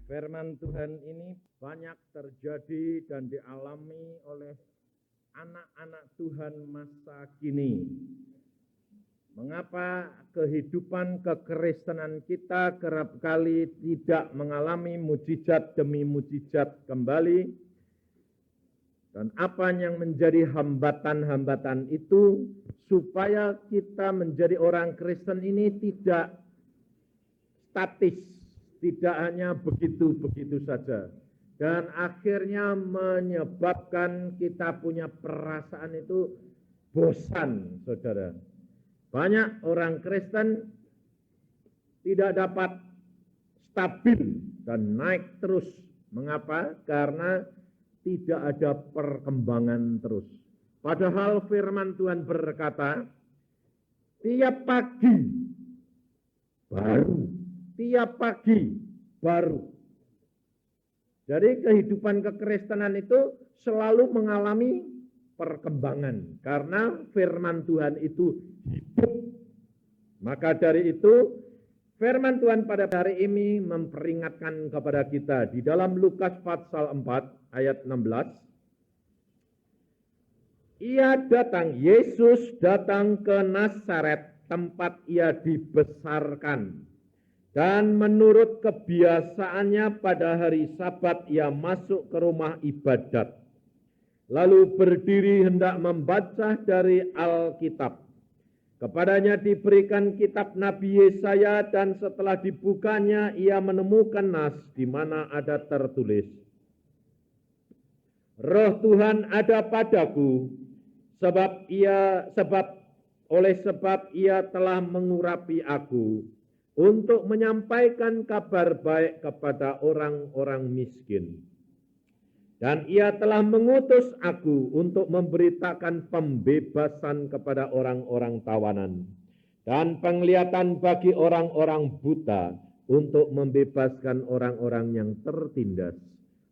Firman Tuhan ini banyak terjadi dan dialami oleh anak-anak Tuhan masa kini. Mengapa kehidupan kekristenan kita kerap kali tidak mengalami mujizat demi mujizat kembali? Dan apa yang menjadi hambatan-hambatan itu supaya kita menjadi orang Kristen ini tidak statis, tidak hanya begitu-begitu saja. Dan akhirnya menyebabkan kita punya perasaan itu bosan, saudara. Banyak orang Kristen tidak dapat stabil dan naik terus. Mengapa? Karena tidak ada perkembangan terus. Padahal firman Tuhan berkata, tiap pagi baru, tiap pagi baru. Jadi kehidupan kekristenan itu selalu mengalami perkembangan. Karena firman Tuhan itu hidup. Maka dari itu, firman Tuhan pada hari ini memperingatkan kepada kita di dalam Lukas pasal 4 ayat 16. Yesus datang ke Nazaret, tempat ia dibesarkan. Dan menurut kebiasaannya pada hari Sabat ia masuk ke rumah ibadat. Lalu berdiri hendak membaca dari Alkitab. Kepadanya diberikan kitab Nabi Yesaya dan setelah dibukanya ia menemukan nas di mana ada tertulis, Roh Tuhan ada padaku sebab ia telah mengurapi aku untuk menyampaikan kabar baik kepada orang-orang miskin. Dan ia telah mengutus aku untuk memberitakan pembebasan kepada orang-orang tawanan dan penglihatan bagi orang-orang buta, untuk membebaskan orang-orang yang tertindas,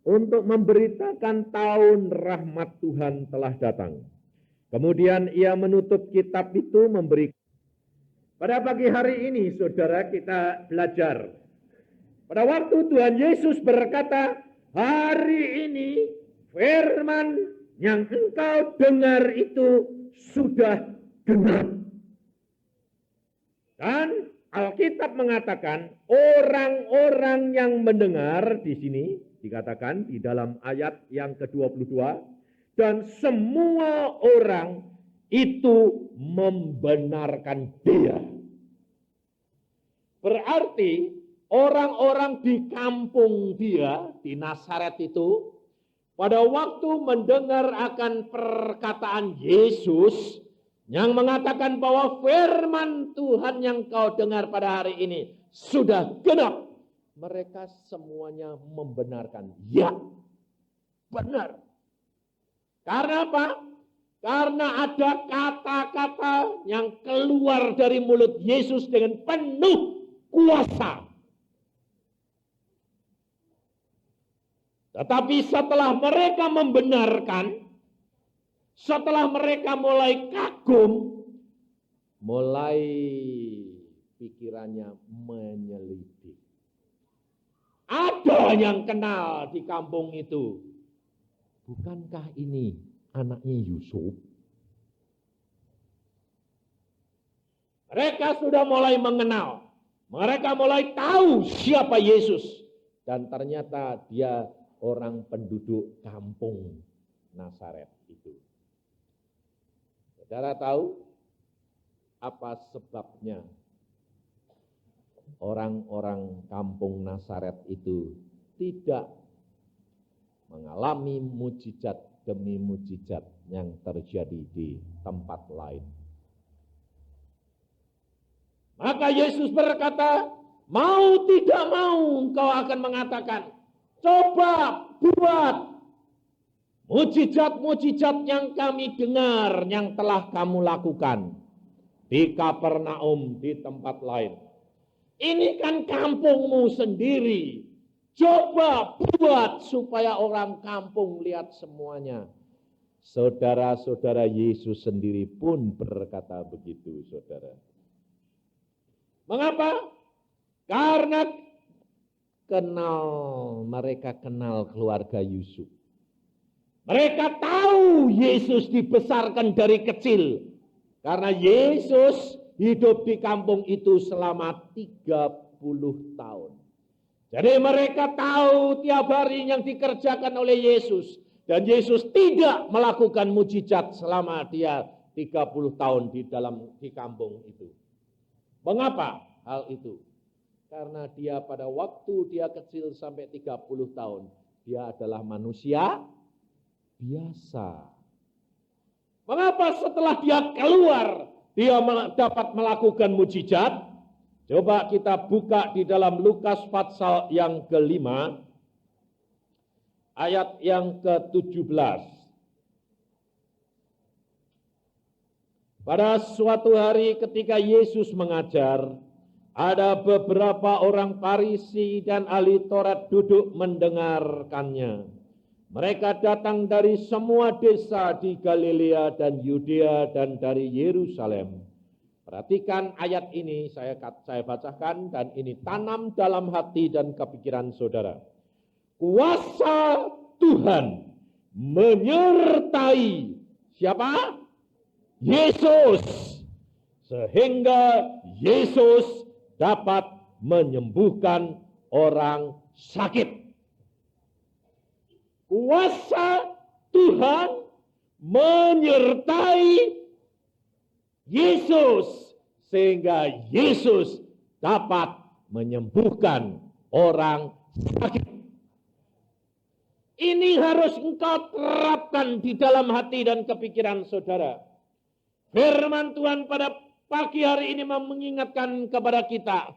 untuk memberitakan tahun rahmat Tuhan telah datang. Kemudian ia menutup kitab itu memberikan. Pada pagi hari ini, saudara, kita belajar. Pada waktu Tuhan Yesus berkata, hari ini firman yang engkau dengar itu sudah genap. Dan Alkitab mengatakan orang-orang yang mendengar di sini dikatakan di dalam ayat yang ke-22, dan semua orang itu membenarkan dia. Berarti orang-orang di kampung dia, di Nazaret itu, pada waktu mendengar akan perkataan Yesus yang mengatakan bahwa firman Tuhan yang kau dengar pada hari ini sudah genap, mereka semuanya membenarkan. Ya, benar. Karena apa? Karena ada kata-kata yang keluar dari mulut Yesus dengan penuh kuasa. Tetapi setelah mereka membenarkan, setelah mereka mulai kagum, mulai pikirannya menyelidik. Ada yang kenal di kampung itu. Bukankah ini anaknya Yusuf? Mereka sudah mulai mengenal. Mereka mulai tahu siapa Yesus. Dan ternyata dia orang penduduk kampung Nazaret itu. Saudara tahu apa sebabnya orang-orang kampung Nazaret itu tidak mengalami mujizat demi mujizat yang terjadi di tempat lain? Maka Yesus berkata, mau tidak mau engkau akan mengatakan, coba buat mujizat-mujizat yang kami dengar, yang telah kamu lakukan di Kapernaum, di tempat lain. Ini kan kampungmu sendiri. Coba buat supaya orang kampung lihat semuanya. Saudara-saudara, Yesus sendiri pun berkata begitu, saudara. Mengapa? Karena mereka kenal keluarga Yusuf. Mereka tahu Yesus dibesarkan dari kecil. Karena Yesus hidup di kampung itu selama 30 tahun. Jadi mereka tahu tiap hari yang dikerjakan oleh Yesus. Dan Yesus tidak melakukan mujizat selama dia 30 tahun di kampung itu. Mengapa hal itu? Karena dia pada waktu dia kecil sampai 30 tahun. Dia adalah manusia biasa. Mengapa setelah dia keluar, dia dapat melakukan mujizat? Coba kita buka di dalam Lukas pasal yang ke-5, ayat yang ke-17. Pada suatu hari ketika Yesus mengajar, ada beberapa orang Farisi dan ahli Taurat duduk mendengarkannya. Mereka datang dari semua desa di Galilea dan Yudea dan dari Yerusalem. Perhatikan ayat ini saya bacakan dan ini tanam dalam hati dan kepikiran saudara. Kuasa Tuhan menyertai siapa? Yesus. Sehingga Yesus dapat menyembuhkan orang sakit. Kuasa Tuhan menyertai Yesus sehingga Yesus dapat menyembuhkan orang sakit. Ini harus engkau terapkan di dalam hati dan kepikiran saudara. Firman Tuhan pada pagi hari ini mengingatkan kepada kita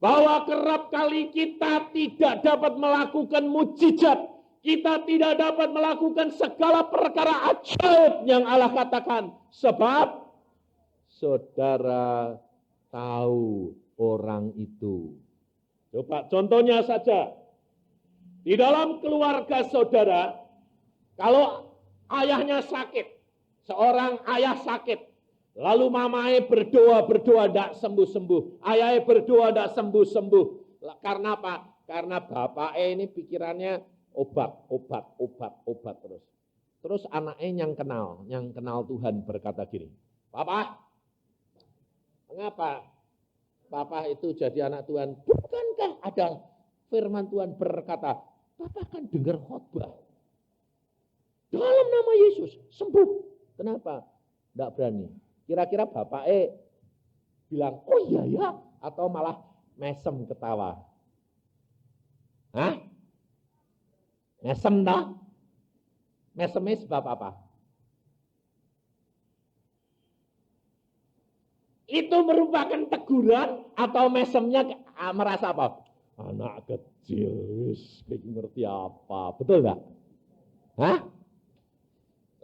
bahwa kerap kali kita tidak dapat melakukan mujizat. Kita tidak dapat melakukan segala perkara ajaib yang Allah katakan. Sebab saudara tahu orang itu. Coba contohnya saja. Di dalam keluarga saudara, kalau ayahnya sakit, seorang ayah sakit, lalu mamanya berdoa tidak sembuh-sembuh. Ayahnya berdoa tidak sembuh-sembuh. Karena apa? Karena bapaknya ini pikirannya obat terus. Terus anaknya yang kenal Tuhan berkata gini, Papa, mengapa Papa itu jadi anak Tuhan? Bukankah ada firman Tuhan berkata, Papa kan dengar khotbah. Dalam nama Yesus, sembuh. Kenapa? Tidak berani. Kira-kira bapaknya bilang, oh iya ya, atau malah mesem ketawa. Hah? Mesem dah? Mesemnya sebab apa? Itu merupakan teguran atau mesemnya merasa apa? Anak kecil, ngerti apa? Betul enggak? Hah?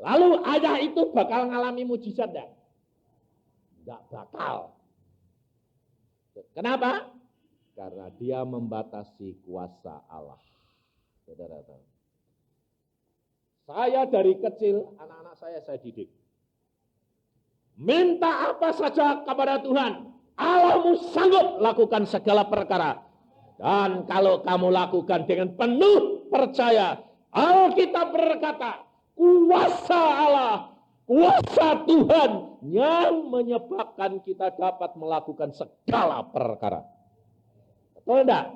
Lalu ayah itu bakal ngalami mujizat enggak? Enggak bakal. Kenapa? Karena dia membatasi kuasa Allah. Saudara tahu. Saya dari kecil, anak-anak saya didik. Minta apa saja kepada Tuhan. Allahmu sanggup lakukan segala perkara. Dan kalau kamu lakukan dengan penuh percaya, Alkitab berkata, kuasa Allah, kuasa Tuhan yang menyebabkan kita dapat melakukan segala perkara. Betul enggak?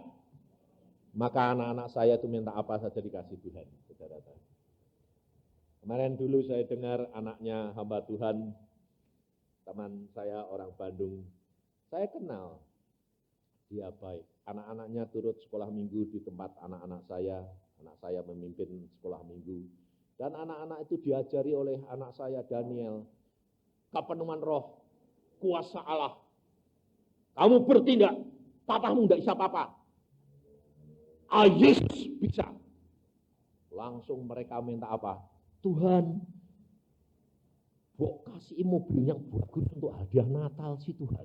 Maka anak-anak saya itu minta apa saja dikasih Tuhan. Saudara-saudara. Kemarin dulu saya dengar anaknya hamba Tuhan, teman saya orang Bandung. Saya kenal, dia baik. Anak-anaknya turut sekolah minggu di tempat anak-anak saya. Anak saya memimpin sekolah minggu. Dan anak-anak itu diajari oleh anak saya Daniel. Kepenuhan roh, kuasa Allah. Kamu bertindak, papamu tidak bisa apa-apa. Yesus bisa. Langsung mereka minta apa? Tuhan, kasih mobil yang bagus untuk hadiah Natal sih Tuhan.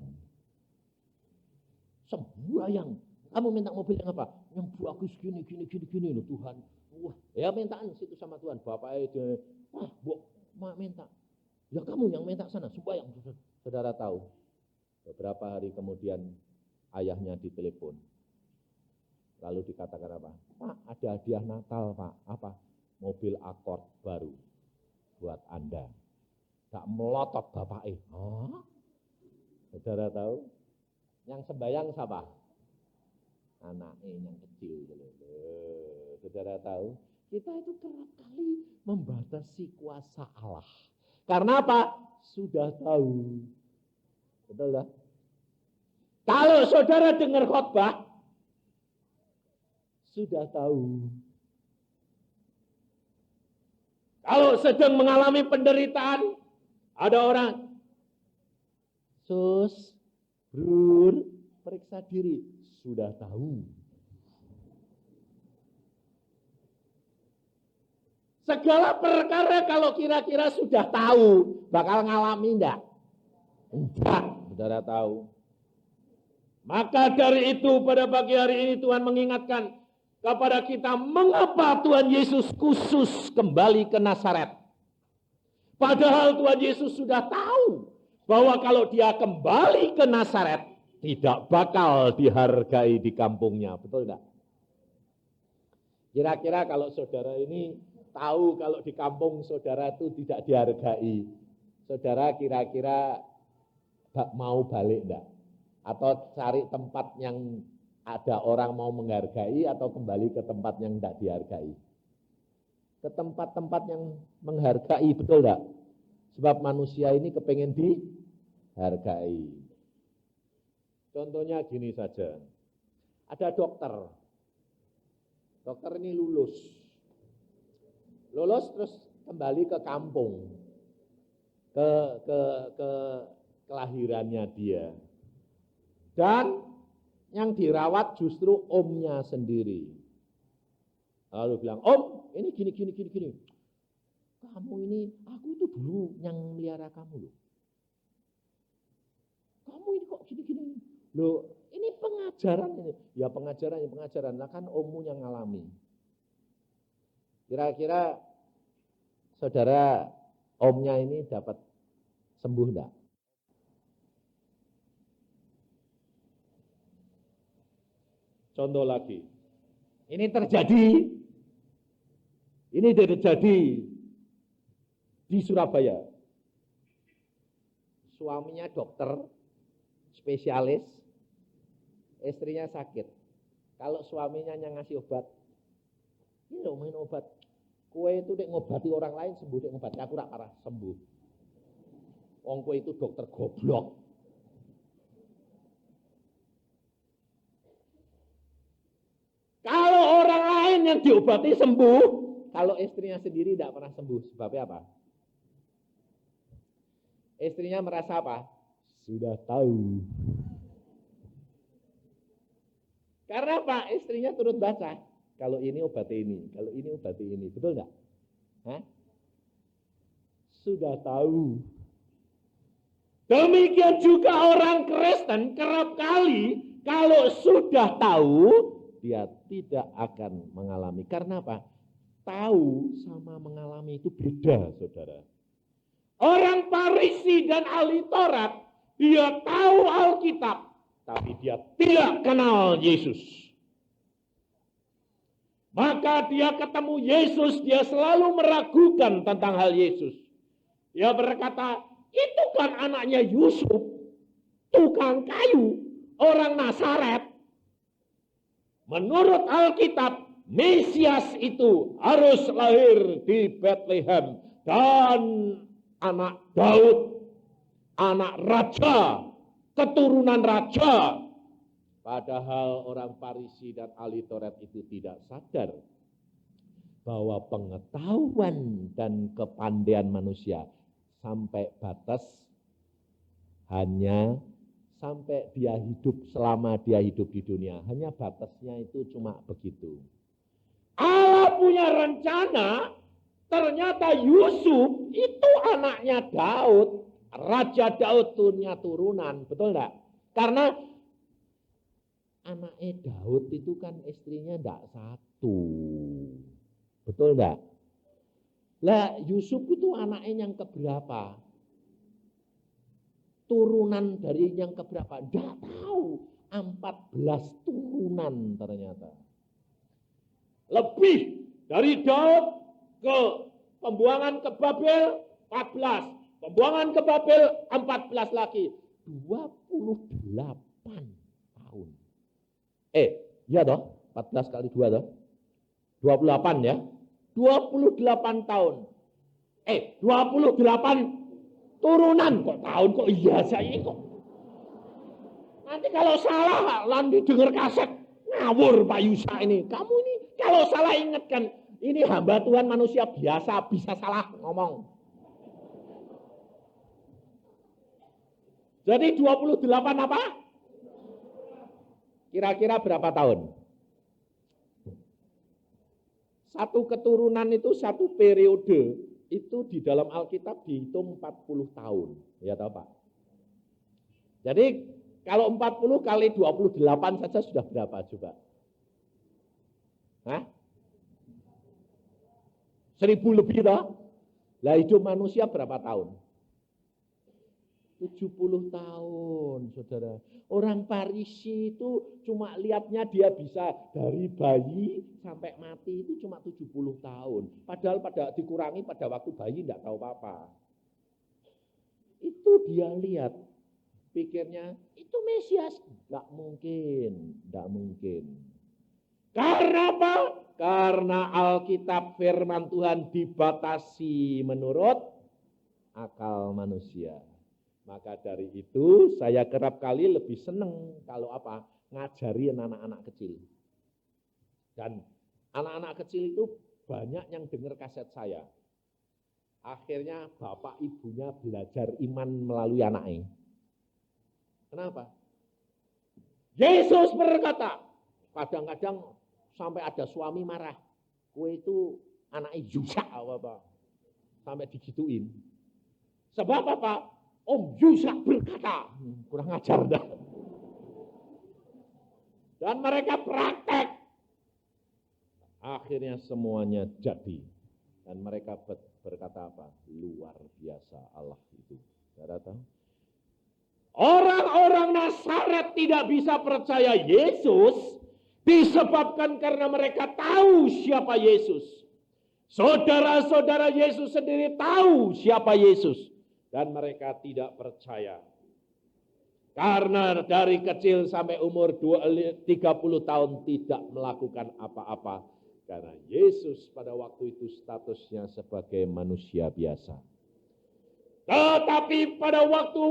Semua yang kamu minta mobil yang apa? Yang bagus gini loh Tuhan. Wah, ya mintaan situ sama Tuhan. Bapak itu, minta. Ya kamu yang minta sana, sembahyang. Saudara tahu, beberapa hari kemudian ayahnya ditelepon. Lalu dikatakan apa? Pak, ada hadiah Natal, Pak. Apa? Mobil Accord baru buat Anda. Gak melotot bapaknya. Oh, saudara tahu? Yang sembayang siapa? Anaknya yang kecil. Saudara tahu? Kita itu kerap kali membatasi kuasa Allah. Karena apa? Sudah tahu. Betul lah. Kalau saudara dengar khotbah, sudah tahu. Kalau sedang mengalami penderitaan, ada orang, sus, brur, periksa diri, sudah tahu. Segala perkara kalau kira-kira sudah tahu, bakal ngalami enggak? Enggak, saudara tahu. Maka dari itu pada pagi hari ini Tuhan mengingatkan kepada kita mengapa Tuhan Yesus khusus kembali ke Nazaret. Padahal Tuhan Yesus sudah tahu bahwa kalau dia kembali ke Nazaret tidak bakal dihargai di kampungnya, betul enggak? Kira-kira kalau saudara ini tahu kalau di kampung saudara itu tidak dihargai, saudara kira-kira mau balik enggak? Atau cari tempat yang ada orang mau menghargai atau kembali ke tempat yang tidak dihargai? Ke tempat-tempat yang menghargai, betul enggak? Sebab manusia ini kepengen dihargai. Contohnya gini saja, ada dokter. Dokter ini lulus terus kembali ke kampung, ke kelahirannya dia. Dan yang dirawat justru omnya sendiri. Lalu bilang, Om, ini gini. Kamu ini, aku itu dulu yang melihara kamu loh. Kamu ini kok gini. Loh, ini pengajaran ini. Ya pengajaran. Lah kan ommu yang ngalami. Kira-kira saudara omnya ini dapat sembuh enggak? Contoh lagi, ini terjadi di Surabaya. Suaminya dokter, spesialis, istrinya sakit. Kalau suaminya yang ngasih obat, ini loh main obat. Kue itu dek ngobati orang lain sembuh, dek ngobati aku rak parah sembuh. Wong kue itu dokter goblok. Kalau orang lain yang diobati sembuh, kalau istrinya sendiri tidak pernah sembuh. Sebabnya apa? Istrinya merasa apa? Sudah tahu. Karena apa? Istrinya turut baca. Kalau ini obati ini, kalau ini obati ini. Betul enggak? Hah? Sudah tahu. Demikian juga orang Kristen kerap kali kalau sudah tahu, dia tidak akan mengalami. Karena apa? Tahu sama mengalami itu beda, saudara. Orang Farisi dan ahli Taurat, dia tahu Alkitab, tapi dia tidak kenal Yesus. Maka dia ketemu Yesus, dia selalu meragukan tentang hal Yesus. Dia berkata, itu kan anaknya Yusuf, tukang kayu, orang Nazaret. Menurut Alkitab, Mesias itu harus lahir di Bethlehem dan anak Daud, anak raja, keturunan raja. Padahal orang Farisi dan ahli Taurat itu tidak sadar bahwa pengetahuan dan kepandaian manusia sampai batas hanya sampai dia hidup, selama dia hidup di dunia. Hanya batasnya itu cuma begitu. Allah punya rencana, ternyata Yusuf itu anaknya Daud. Raja Daud punya turunan, betul enggak? Karena anaknya Daud itu kan istrinya enggak satu. Betul enggak? Lah Yusuf itu anaknya yang keberapa? Turunan dari yang keberapa? Enggak tahu. 14 turunan ternyata. Lebih dari Daud ke pembuangan ke Babel 14. Pembuangan ke Babel 14 lagi. 28 tahun. Iya toh? 14 kali 2 toh? 28 ya. 28 tahun. 28 turunan kok tahun kok iya saya kok. Nanti kalau salah lanjut dengar kaset ngawur Pak Yusa ini. Kamu ini kalau salah ingatkan ini hamba Tuhan manusia biasa bisa salah ngomong. Jadi 28 apa? Kira-kira berapa tahun? Satu keturunan itu satu periode itu di dalam Alkitab dihitung 40 tahun. Ya tahu Pak? Jadi kalau 40 kali 28 saja sudah berapa coba? Hah? 1000 lebih toh? Lah hidup manusia berapa tahun? 70 tahun, saudara. Orang Parisi itu cuma lihatnya dia bisa dari bayi sampai mati itu cuma 70 tahun. Padahal dikurangi pada waktu bayi tidak tahu apa-apa. Itu dia lihat. Pikirnya, itu Mesias. Enggak mungkin, enggak mungkin. Karena apa? Karena Alkitab firman Tuhan dibatasi menurut akal manusia. Maka dari itu saya kerap kali lebih senang kalau apa? Ngajari anak-anak kecil. Dan anak-anak kecil itu banyak yang dengar kaset saya. Akhirnya bapak ibunya belajar iman melalui anaknya. Kenapa? Yesus berkata, kadang-kadang sampai ada suami marah. Kue itu anaknya Yusa apa? Sampai digituin. Sebab apa? Om Yusa berkata, kurang ajar dah. Dan mereka praktek. Akhirnya semuanya jadi. Dan mereka berkata apa? Luar biasa Allah itu. Saudara tahu? Orang-orang Nazaret tidak bisa percaya Yesus disebabkan karena mereka tahu siapa Yesus. Saudara-saudara Yesus sendiri tahu siapa Yesus. Dan mereka tidak percaya. Karena dari kecil sampai umur 30 tahun tidak melakukan apa-apa. Karena Yesus pada waktu itu statusnya sebagai manusia biasa. Tetapi pada waktu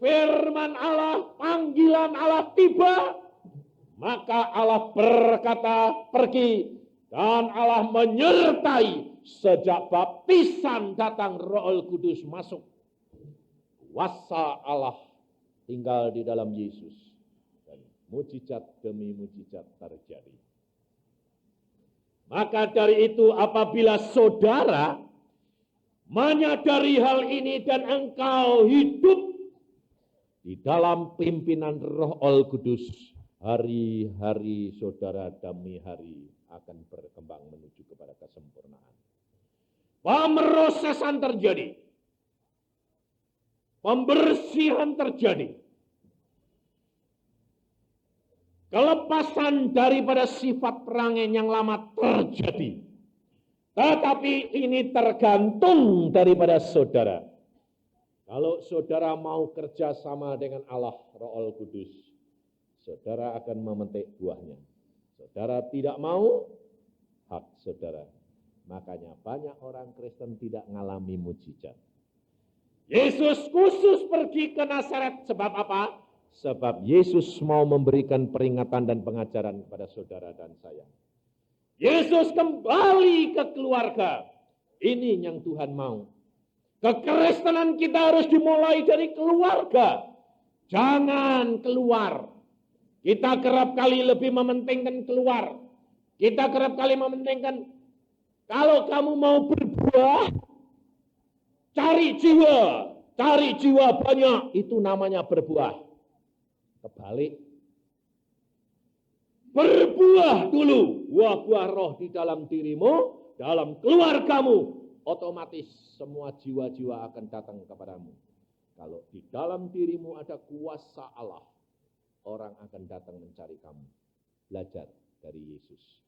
firman Allah, panggilan Allah tiba, maka Allah berkata pergi. Dan Allah menyertai sejak baptisan datang Roh Kudus masuk. Kuasa Allah tinggal di dalam Yesus. Dan mujizat demi mujizat terjadi. Maka dari itu apabila saudara menyadari hal ini dan engkau hidup di dalam pimpinan Roh Kudus, hari-hari saudara demi hari akan berkembang menuju kepada kesempurnaan. Pemrosesan terjadi. Pembersihan terjadi. Kelepasan daripada sifat perangai yang lama terjadi. Tetapi ini tergantung daripada saudara. Kalau saudara mau kerja sama dengan Allah, Roh Kudus, saudara akan memetik buahnya. Saudara tidak mau, hak saudara. Makanya banyak orang Kristen tidak mengalami mujizat. Yesus khusus pergi ke Nazaret sebab apa? Sebab Yesus mau memberikan peringatan dan pengajaran kepada saudara dan saya. Yesus kembali ke keluarga. Ini yang Tuhan mau. Kekristenan kita harus dimulai dari keluarga. Jangan keluar. Kita kerap kali lebih mementingkan keluar. Kita kerap kali mementingkan kalau kamu mau berbuah, cari jiwa banyak, itu namanya berbuah. Kebalik. Berbuah dulu, buah-buah roh di dalam dirimu, dalam keluargamu, otomatis semua jiwa-jiwa akan datang kepadamu. Kalau di dalam dirimu ada kuasa Allah, orang akan datang mencari kamu. Belajar dari Yesus.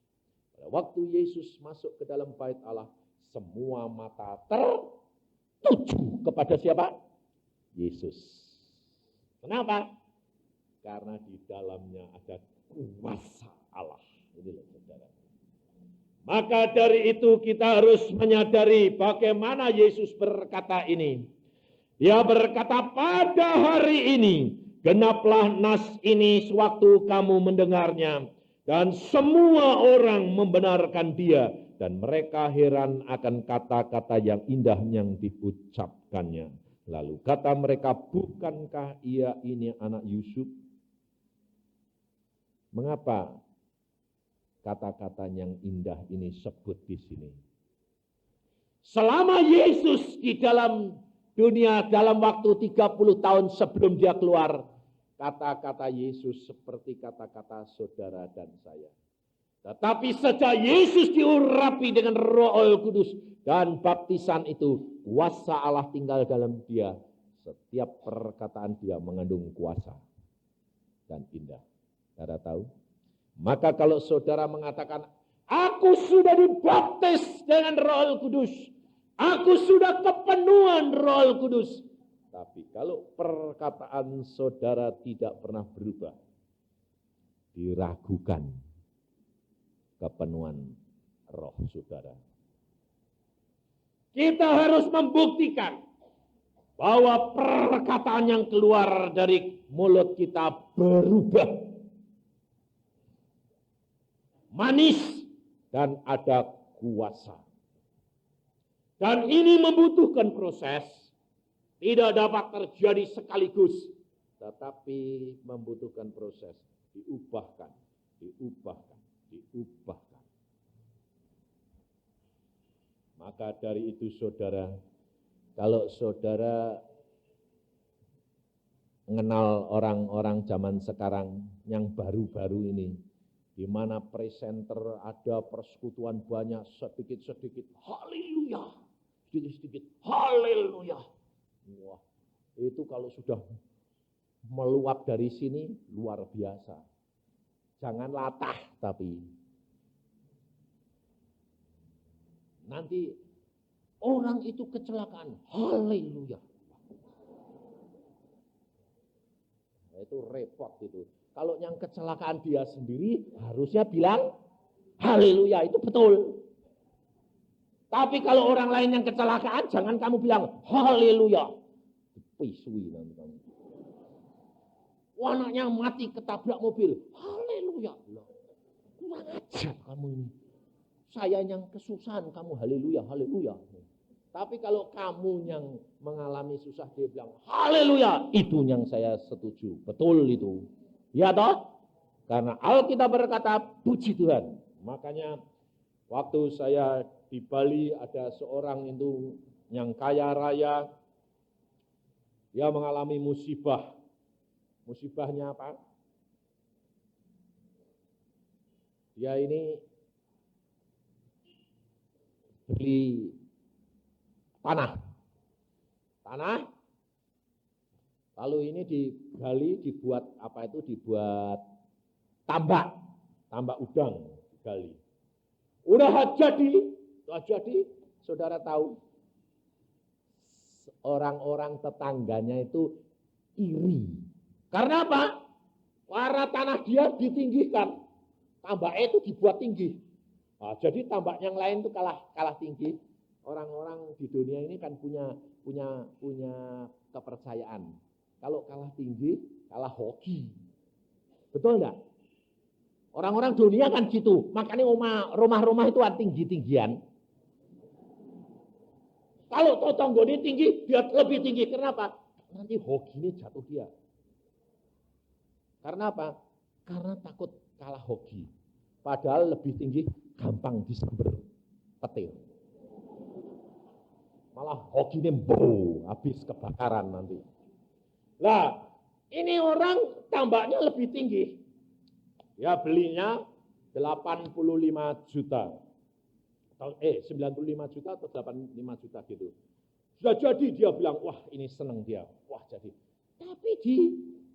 Pada waktu Yesus masuk ke dalam bait Allah, semua mata tertuju kepada siapa? Yesus. Kenapa? Karena di dalamnya ada kuasa Allah. Ini loh saudara. Maka dari itu kita harus menyadari bagaimana Yesus berkata ini. Dia berkata, pada hari ini genaplah nas ini sewaktu kamu mendengarnya. Dan semua orang membenarkan dia. Dan mereka heran akan kata-kata yang indah yang diucapkannya. Lalu kata mereka, bukankah ia ini anak Yusuf? Mengapa kata-kata yang indah ini sebut di sini? Selama Yesus di dalam dunia dalam waktu 30 tahun sebelum dia keluar, kata-kata Yesus seperti kata-kata saudara dan saya. Tetapi sejak Yesus diurapi dengan Roh Kudus dan baptisan itu, kuasa Allah tinggal dalam dia. Setiap perkataan dia mengandung kuasa dan indah. Saudara tahu? Maka kalau saudara mengatakan, aku sudah dibaptis dengan Roh Kudus, aku sudah kepenuhan Roh Kudus. Tapi kalau perkataan saudara tidak pernah berubah, diragukan kepenuhan roh saudara. Kita harus membuktikan bahwa perkataan yang keluar dari mulut kita berubah. Manis dan ada kuasa. Dan ini membutuhkan proses. Tidak dapat terjadi sekaligus. Tetapi membutuhkan proses. Diubahkan. Maka dari itu saudara, kalau saudara mengenal orang-orang zaman sekarang yang baru-baru ini, di mana presenter ada persekutuan banyak, sedikit-sedikit, haleluya, sedikit-sedikit, haleluya. Wah, itu kalau sudah meluap dari sini, luar biasa. Jangan latah, tapi nanti orang itu kecelakaan, haleluya. Nah, itu repot itu. Kalau yang kecelakaan dia sendiri harusnya bilang haleluya, itu betul. Tapi kalau orang lain yang kecelakaan jangan kamu bilang haleluya. Dipisui nanti kamu. Anaknya mati ketabrak mobil, haleluya. Kurang ajar kamu ini. Saya yang kesusahan, kamu haleluya, haleluya. Tapi kalau kamu yang mengalami susah dia bilang haleluya, itu yang saya setuju. Betul itu. Ya toh? Karena Alkitab berkata, puji Tuhan. Makanya waktu saya di Bali ada seorang itu yang kaya raya, dia mengalami musibah. Musibahnya apa? Dia ini beli tanah. Lalu ini digali, dibuat apa itu? Dibuat tambak udang digali. Udah jadi, saudara tahu, orang-orang tetangganya itu iri. Karena apa? Karena tanah dia ditinggikan, tambaknya itu dibuat tinggi. Nah, jadi tambak yang lain itu kalah tinggi. Orang-orang di dunia ini kan punya kepercayaan. Kalau kalah tinggi, kalah hoki. Betul enggak? Orang-orang dunia kan gitu. Makanya rumah-rumah itu tinggi-tinggian. Kalau totonggone tinggi, dia lebih tinggi. Kenapa? Nanti hokinya jatuh dia. Karena apa? Karena takut kalah hoki. Padahal lebih tinggi, gampang disamber petir. Malah hokinya habis kebakaran nanti. Nah, ini orang tambaknya lebih tinggi. Ya belinya 85 juta. 95 juta atau 85 juta gitu. Sudah jadi dia bilang, wah ini senang dia. Wah jadi. Tapi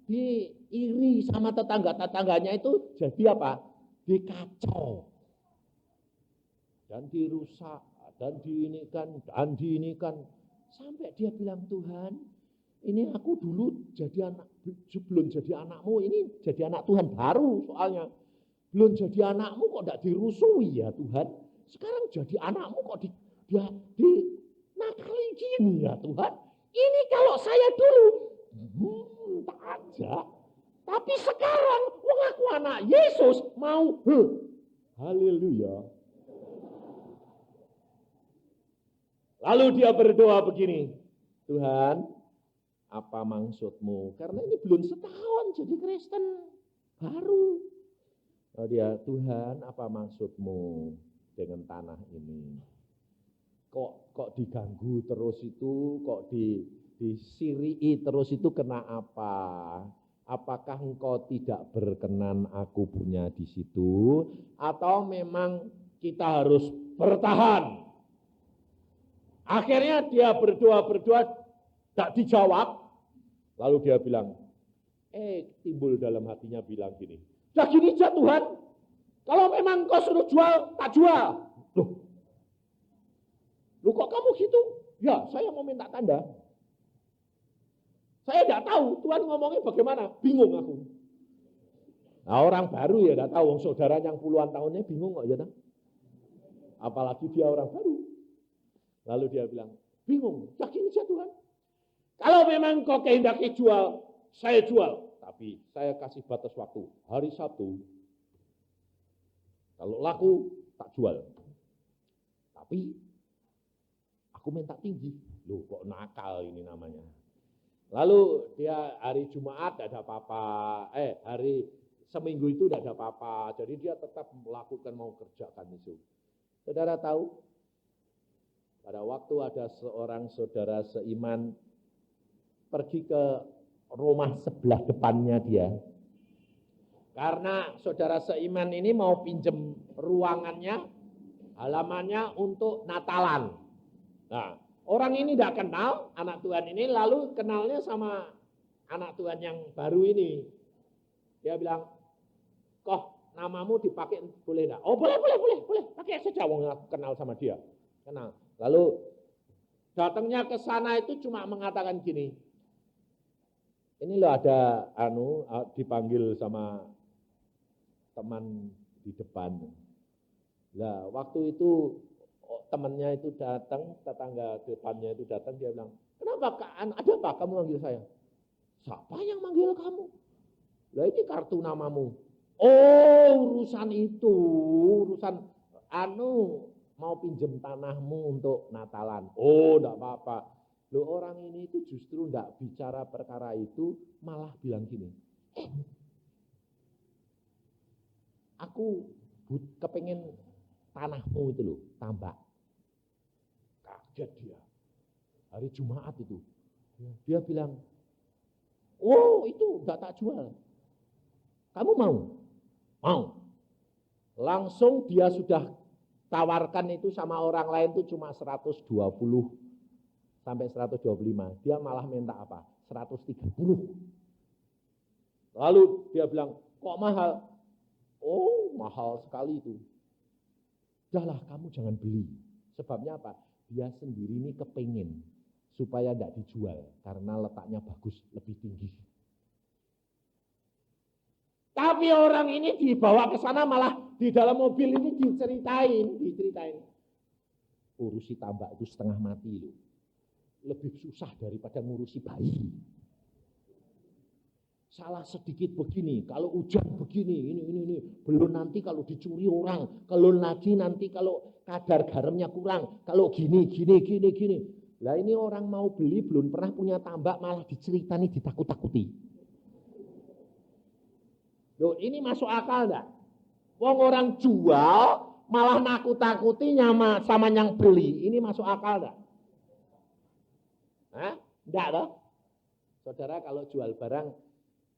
diiri sama tetangga-tetangganya itu jadi apa? Dikacau. dan dirusak, dan diinikan. Sampai dia bilang, Tuhan, ini aku dulu belum jadi anakmu, ini jadi anak Tuhan baru soalnya. Belum jadi anakmu kok tidak dirusui ya Tuhan. Sekarang jadi anakmu kok nakali gini ya Tuhan. Ini kalau saya dulu, tak aja. Tapi sekarang, aku anak Yesus mau, haleluya. Lalu dia berdoa begini, Tuhan, apa maksudmu? Karena ini belum setahun jadi Kristen baru. Oh dia, Tuhan, apa maksudmu dengan tanah ini? Kok diganggu terus itu, kok disirii terus itu kena apa? Apakah engkau tidak berkenan aku punya di situ? Atau memang kita harus bertahan? Akhirnya dia berdoa, tak dijawab. Lalu dia bilang, timbul dalam hatinya bilang gini, ya gini aja Tuhan, kalau memang kau suruh jual, tak jual. Loh kok kamu gitu? Ya saya mau minta tanda. Saya tidak tahu Tuhan ngomongnya bagaimana, bingung aku. Nah orang baru ya tidak tahu, saudara yang puluhan tahunnya bingung kok ya. Apalagi dia orang baru. Lalu dia bilang, bingung, yakin saja Tuhan. Kalau memang kau kehendaki jual, saya jual. Tapi saya kasih batas waktu, hari Sabtu. Kalau laku, tak jual. Tapi aku minta tinggi. Loh kok nakal ini namanya. Lalu dia hari Jumat tidak ada apa-apa. Hari seminggu itu tidak ada apa-apa. Jadi dia tetap melakukan, mau kerjakan itu. Saudara tahu? Pada waktu ada seorang saudara seiman pergi ke rumah sebelah depannya dia. Karena saudara seiman ini mau pinjem ruangannya, halamannya untuk Natalan. Nah, orang ini tidak kenal anak Tuhan ini, lalu kenalnya sama anak Tuhan yang baru ini. Dia bilang, kok namamu dipakai boleh enggak? Oh boleh. Pakai saja, wong aku kenal sama dia. Kenal. Lalu datangnya ke sana itu cuma mengatakan gini, ini loh ada dipanggil sama teman di depan. Nah waktu itu temannya itu datang, tetangga depannya itu datang, dia bilang, kenapa ada apa kamu manggil saya? Siapa yang manggil kamu? Lah ini kartu namamu. Oh urusan itu, urusan mau pinjem tanahmu untuk Natalan. Oh, enggak apa-apa. Loh orang ini itu justru enggak bicara perkara itu, malah bilang gini, aku kepengen tanahmu itu loh, tambak. Kaget dia. Hari Jumat itu. Dia bilang, oh itu enggak tak jual. Kamu mau? Mau. Langsung dia sudah tawarkan itu sama orang lain itu cuma 120 sampai 125. Dia malah minta apa? 130. Lalu dia bilang, kok mahal? Oh, mahal sekali itu. Udahlah, kamu jangan beli. Sebabnya apa? Dia sendiri ini kepingin supaya tidak dijual karena letaknya bagus, lebih tinggi. Tapi orang ini dibawa ke sana malah di dalam mobil ini diceritain. Urusi tambak itu setengah mati loh. Lebih susah daripada ngurusi bayi. Salah sedikit begini, kalau hujan begini, ini. Belum nanti kalau dicuri orang, kalau lagi nanti kalau kadar garamnya kurang, kalau gini. Lah ini orang mau beli belum pernah punya tambak malah diceritani, ditakut-takuti. Loh, ini masuk akal enggak? Wong orang jual malah nakut-takuti sama yang beli. Ini masuk akal enggak? Hah? Enggak loh. Saudara kalau jual barang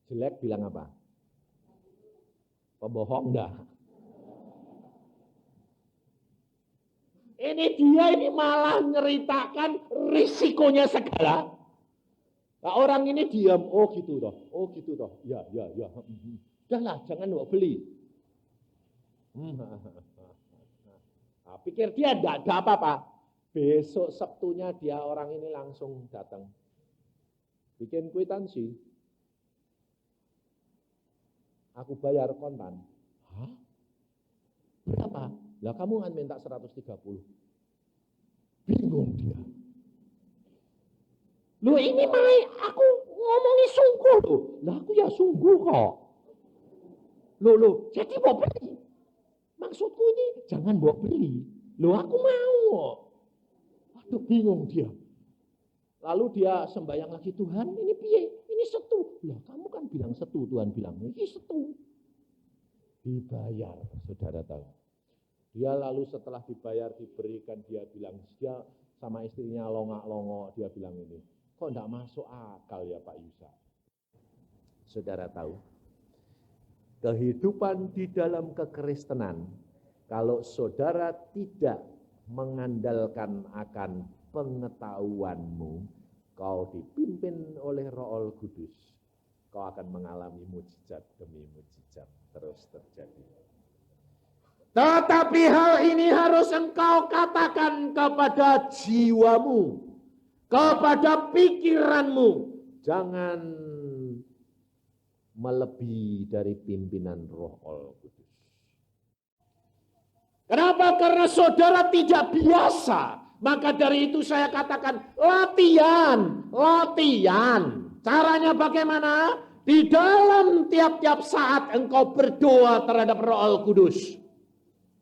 jelek bilang apa? Pembohong enggak? Ini malah nyeritakan risikonya segala. Nah, orang ini diam, oh gitu toh. Ya. Udahlah, jangan mau beli. Pikir dia enggak ada apa-apa. Besok Sabtunya dia orang ini langsung datang. Bikin kwitansi. Aku bayar kontan. Hah? Berapa? Lah kamu kan minta 130. Bingung dia. Loh ini Mai, aku ngomongin sungguh loh. Lah aku ya sungguh kok. Loh, jadi mau beli. Maksudku ini jangan bawa beli. Loh aku mau. Aduh bingung dia. Lalu dia sembahyang lagi, Tuhan ini piye? Ini setu. Lah kamu kan bilang setu, Tuhan bilang ini setu. Dibayar, saudara tahu. Dia lalu setelah dibayar, diberikan, dia bilang, dia sama istrinya longak-longok, dia bilang ini, kok enggak masuk akal ya Pak Yusa? Saudara tahu, kehidupan di dalam kekristenan, kalau saudara tidak mengandalkan akan pengetahuanmu, kau dipimpin oleh Roh Kudus, kau akan mengalami mujizat demi mujizat terus terjadi. Tetapi hal ini harus engkau katakan kepada jiwamu, kepada pikiranmu. Jangan melebihi dari pimpinan Roh Kudus. Kenapa? Karena saudara tidak biasa. Maka dari itu saya katakan latihan. Caranya bagaimana? Di dalam tiap-tiap saat engkau berdoa terhadap Roh Kudus.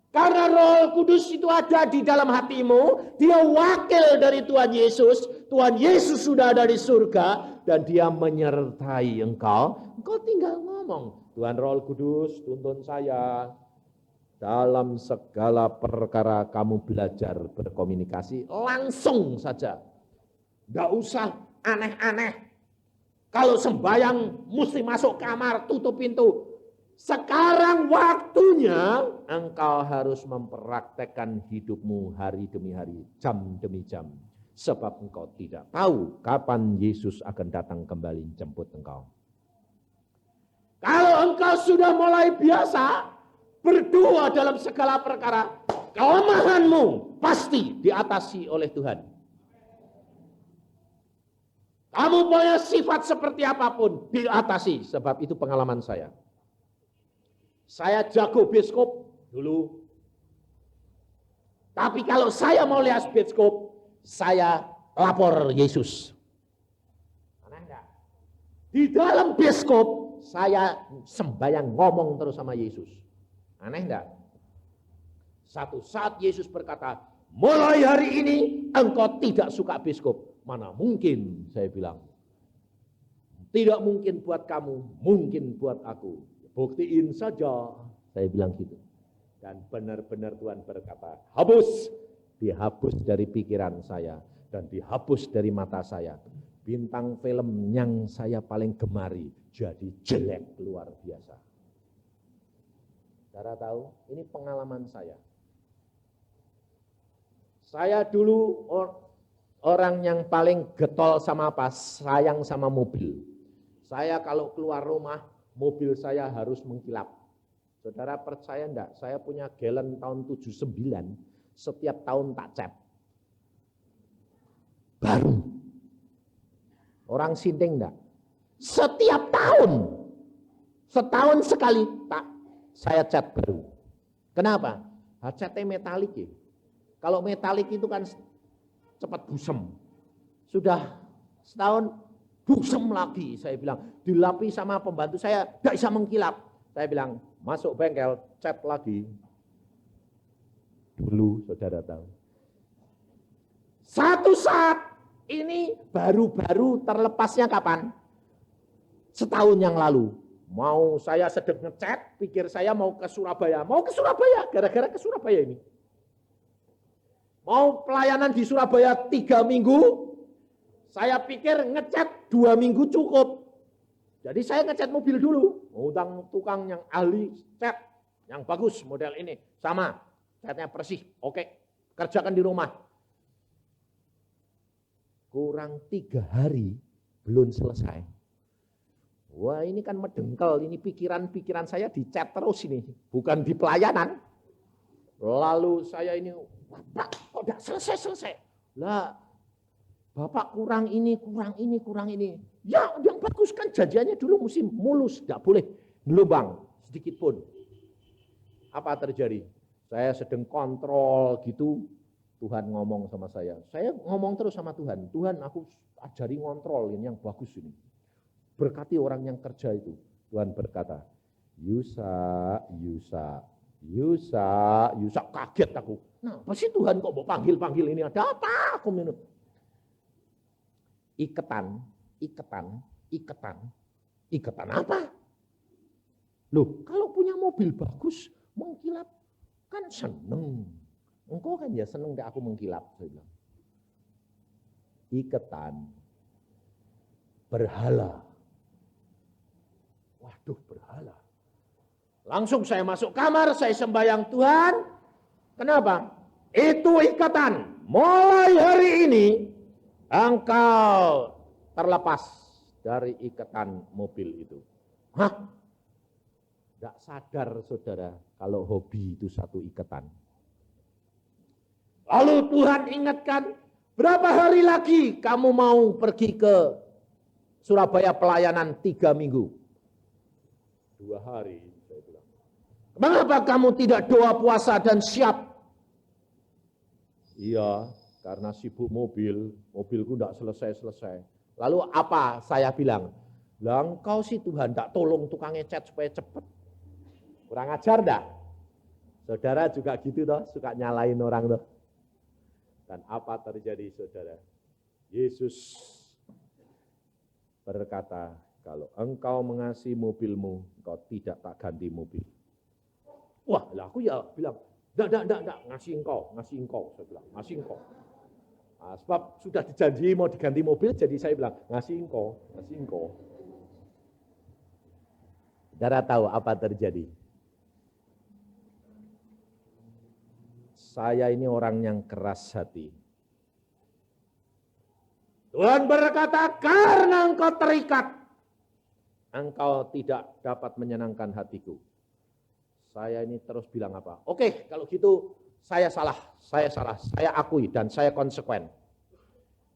Karena Roh Kudus itu ada di dalam hatimu, dia wakil dari Tuhan Yesus. Tuhan Yesus sudah ada di surga dan dia menyertai engkau. Engkau tinggal ngomong, Tuhan Roh Kudus tuntun saya. Dalam segala perkara kamu belajar berkomunikasi langsung saja. Enggak usah aneh-aneh. Kalau sembahyang mesti masuk kamar, tutup pintu. Sekarang waktunya engkau harus mempraktekkan hidupmu hari demi hari, jam demi jam. Sebab engkau tidak tahu kapan Yesus akan datang kembali jemput engkau. Kalau engkau sudah mulai biasa berdoa dalam segala perkara, kelemahanmu pasti diatasi oleh Tuhan. Kamu punya sifat seperti apapun, diatasi. Sebab itu pengalaman saya. Saya jago biskop dulu. Tapi kalau saya mau lihat biskop, saya lapor Yesus. Aneh enggak? Di dalam biskop, saya sembahyang ngomong terus sama Yesus. Aneh enggak? Satu saat Yesus berkata, mulai hari ini engkau tidak suka biskop. Mana mungkin, saya bilang. Tidak mungkin buat kamu, mungkin buat aku. Buktiin saja, saya bilang gitu. Dan benar-benar Tuhan berkata, hapus. Dihapus dari pikiran saya. Dan dihapus dari mata saya. Bintang film yang saya paling gemari, jadi jelek luar biasa. Saudara tahu, ini pengalaman saya. Saya dulu orang yang paling getol sama apa? Sayang sama mobil. Saya kalau keluar rumah, mobil saya harus mengkilap. Saudara percaya enggak? Saya punya galon tahun 79, setiap tahun tak cat. Baru. Orang sinting enggak? Setiap tahun. Setahun sekali tak saya cat baru. Kenapa? Catnya metalik ya. Kalau metalik itu kan cepat busem. Sudah setahun busem lagi, saya bilang. Dilapis sama pembantu saya, tidak bisa mengkilap. Saya bilang, masuk bengkel, cat lagi. Dulu, saudara tahu. Satu saat, ini baru-baru terlepasnya kapan? Setahun yang lalu. Mau saya sedang ngecat, pikir saya mau ke Surabaya. Mau ke Surabaya, gara-gara ke Surabaya ini. Mau pelayanan di Surabaya 3 minggu, saya pikir ngecat 2 minggu cukup. Jadi saya ngecat mobil dulu. Ngutang tukang yang ahli cat, yang bagus model ini. Sama, catnya bersih, oke. Kerjakan di rumah. Kurang 3 hari, belum selesai. Wah ini kan medengkel, ini pikiran-pikiran saya dicat terus ini. Bukan di pelayanan. Lalu saya ini, Bapak kok tidak selesai-selesai? Lah, Bapak kurang ini. Ya, yang bagus kan janjiannya dulu mesti mulus, tidak boleh gelubang sedikit pun. Apa terjadi? Saya sedang kontrol gitu, Tuhan ngomong sama saya. Saya ngomong terus sama Tuhan. Tuhan, aku ajari ngontrol ini yang bagus ini. Berkati orang yang kerja itu. Tuhan berkata, Yusa, kaget aku. Nah, apa sih Tuhan kok mau panggil ini? Ada apa? Aku minum. Iketan apa? Loh, kalau punya mobil bagus, mengkilap, kan seneng. Engkau kan ya seneng deh aku mengkilap. Saya bilang. Iketan, berhala. Waduh, berhala. Langsung saya masuk kamar, saya sembahyang Tuhan. Kenapa? Itu ikatan. Mulai hari ini, engkau terlepas dari ikatan mobil itu. Hah? Tidak sadar saudara kalau hobi itu satu ikatan. Lalu Tuhan ingatkan, berapa hari lagi kamu mau pergi ke Surabaya pelayanan 3 minggu? 2 hari, saya bilang. Mengapa kamu tidak doa puasa dan siap? Iya, karena sibuk mobilku tidak selesai-selesai. Lalu apa saya bilang? Lah engkau sih Tuhan tidak tolong tukang ngecat supaya cepat. Kurang ajar enggak? Saudara juga gitu toh, suka nyalain orang toh. Dan apa terjadi saudara? Yesus berkata, kalau engkau mengasihi mobilmu, engkau tidak tak ganti mobil. Wah, lah aku ya bilang, enggak, ngasih engkau, saya bilang, ngasih engkau. Nah, sebab sudah dijanji mau diganti mobil, jadi saya bilang, ngasih engkau. Saudara tahu apa terjadi? Saya ini orang yang keras hati. Tuhan berkata, karena engkau terikat, engkau tidak dapat menyenangkan hatiku. Saya ini terus bilang apa? Oke, kalau gitu saya salah, saya akui dan saya konsekuen.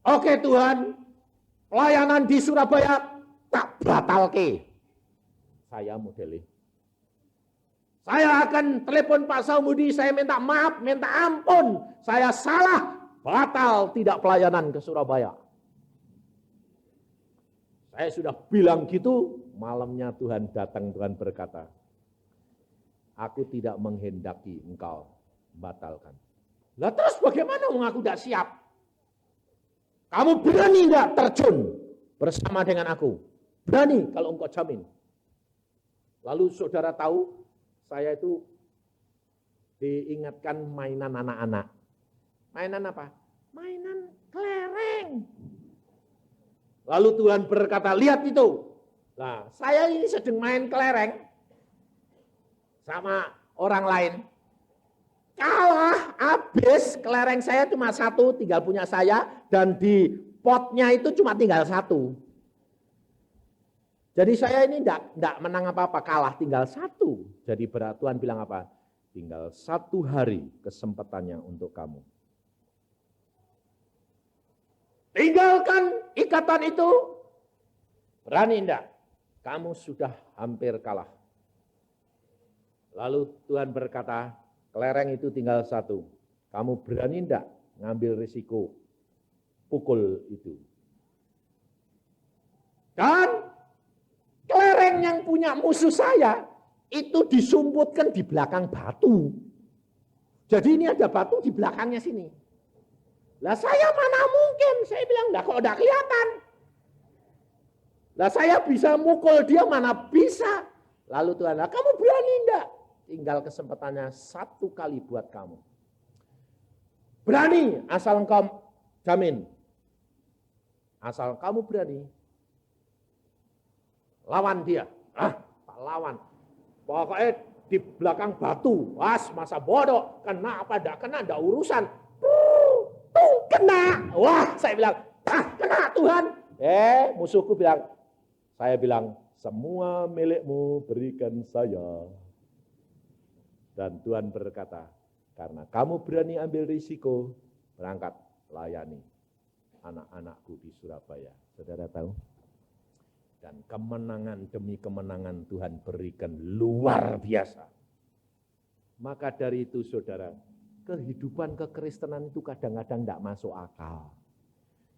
Oke Tuhan, pelayanan di Surabaya tak batalke. Saya modelnya. Saya akan telepon Pak Saumudi, saya minta maaf, minta ampun. Saya salah, batal tidak pelayanan ke Surabaya. Saya sudah bilang gitu, malamnya Tuhan datang, Tuhan berkata, aku tidak menghendaki engkau batalkan. Lah terus bagaimana aku tidak siap? Kamu berani enggak terjun bersama dengan aku? Berani kalau engkau jamin. Lalu saudara tahu, saya itu diingatkan mainan anak-anak. Mainan apa? Mainan kelereng. Lalu Tuhan berkata, lihat itu. Nah, saya ini sedang main kelereng sama orang lain. Kalah, habis kelereng saya cuma 1, tinggal punya saya. Dan di potnya itu cuma tinggal 1. Jadi saya ini tidak menang apa-apa, kalah tinggal 1. Jadi berat Tuhan bilang apa? Tinggal 1 hari kesempatannya untuk kamu. Tinggalkan ikatan itu. Berani enggak? Kamu sudah hampir kalah. Lalu Tuhan berkata, kelereng itu tinggal 1. Kamu berani enggak ngambil risiko pukul itu? Dan kelereng yang punya musuh saya itu disumputkan di belakang batu. Jadi ini ada batu di belakangnya sini. Lah saya mana mungkin? Saya bilang, enggak kok enggak kelihatan. Lah saya bisa mukul dia, mana bisa. Lalu Tuhan, lah kamu berani enggak? Tinggal kesempatannya 1 kali buat kamu. Berani, asal engkau jamin. Asal kamu berani. Lawan dia. Tak lawan. Pokoknya di belakang batu. Masa bodoh. Kena apa enggak kena, enggak urusan. Tuh, kena. Wah, saya bilang, kena Tuhan. Musuhku bilang, saya bilang, semua milikmu berikan saya. Dan Tuhan berkata, Karena kamu berani ambil risiko, berangkat layani anak-anakku di Surabaya. Saudara tahu? Dan kemenangan demi kemenangan Tuhan berikan luar biasa. Maka dari itu saudara, kehidupan kekristenan itu kadang-kadang tidak masuk akal.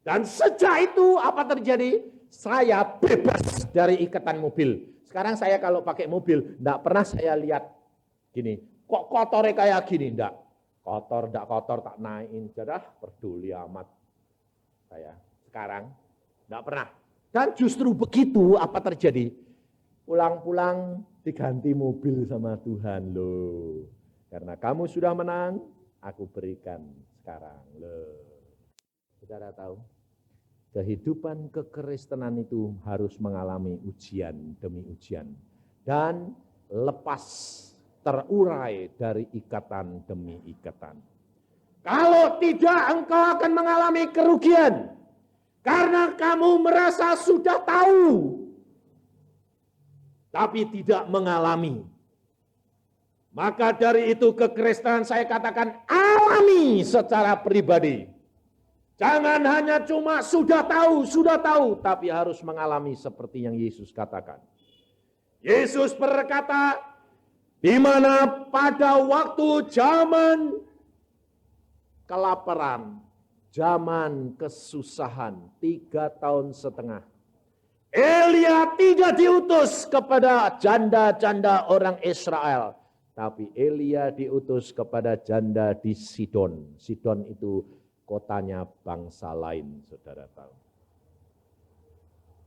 Dan sejak itu apa terjadi? Saya bebas dari ikatan mobil. Sekarang saya kalau pakai mobil, tidak pernah saya lihat gini, kok kotornya kayak gini, enggak. Kotor, enggak kotor, tak naikin. Jadi peduli amat saya. Sekarang, enggak pernah. Dan justru begitu apa terjadi? Pulang-pulang diganti mobil sama Tuhan loh. Karena kamu sudah menang, aku berikan sekarang loh. Saudara tahu? Kehidupan kekristenan itu harus mengalami ujian demi ujian. Dan lepas terurai dari ikatan demi ikatan. Kalau tidak, engkau akan mengalami kerugian. Karena kamu merasa sudah tahu, tapi tidak mengalami. Maka dari itu kekristenan saya katakan alami secara pribadi. Jangan hanya cuma sudah tahu, tapi harus mengalami seperti yang Yesus katakan. Yesus berkata, di mana pada waktu zaman kelaparan, zaman kesusahan 3,5 tahun, Elia tidak diutus kepada janda-janda orang Israel, tapi Elia diutus kepada janda di Sidon. Sidon itu kotanya bangsa lain, saudara tahu.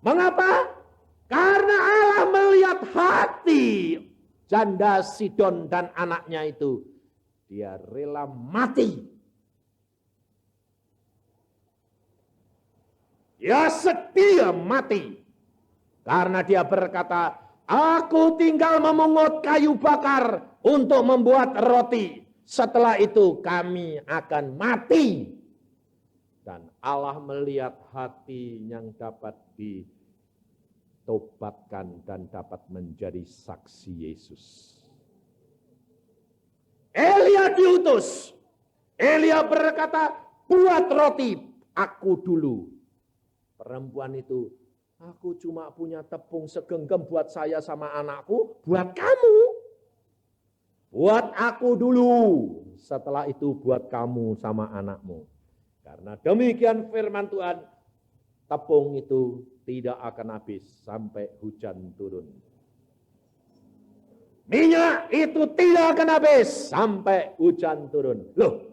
Mengapa? Karena Allah melihat hati janda Sidon dan anaknya itu. Dia rela mati. Dia setia mati. Karena dia berkata, aku tinggal memungut kayu bakar untuk membuat roti. Setelah itu kami akan mati. Dan Allah melihat hati yang dapat ditobatkan dan dapat menjadi saksi Yesus. Elia diutus. Elia berkata, buat roti aku dulu. Perempuan itu, aku cuma punya tepung segenggam buat saya sama anakku, buat kamu. Buat aku dulu, setelah itu buat kamu sama anakmu. Karena demikian firman Tuhan, tepung itu tidak akan habis sampai hujan turun. Minyak itu tidak akan habis sampai hujan turun. Loh,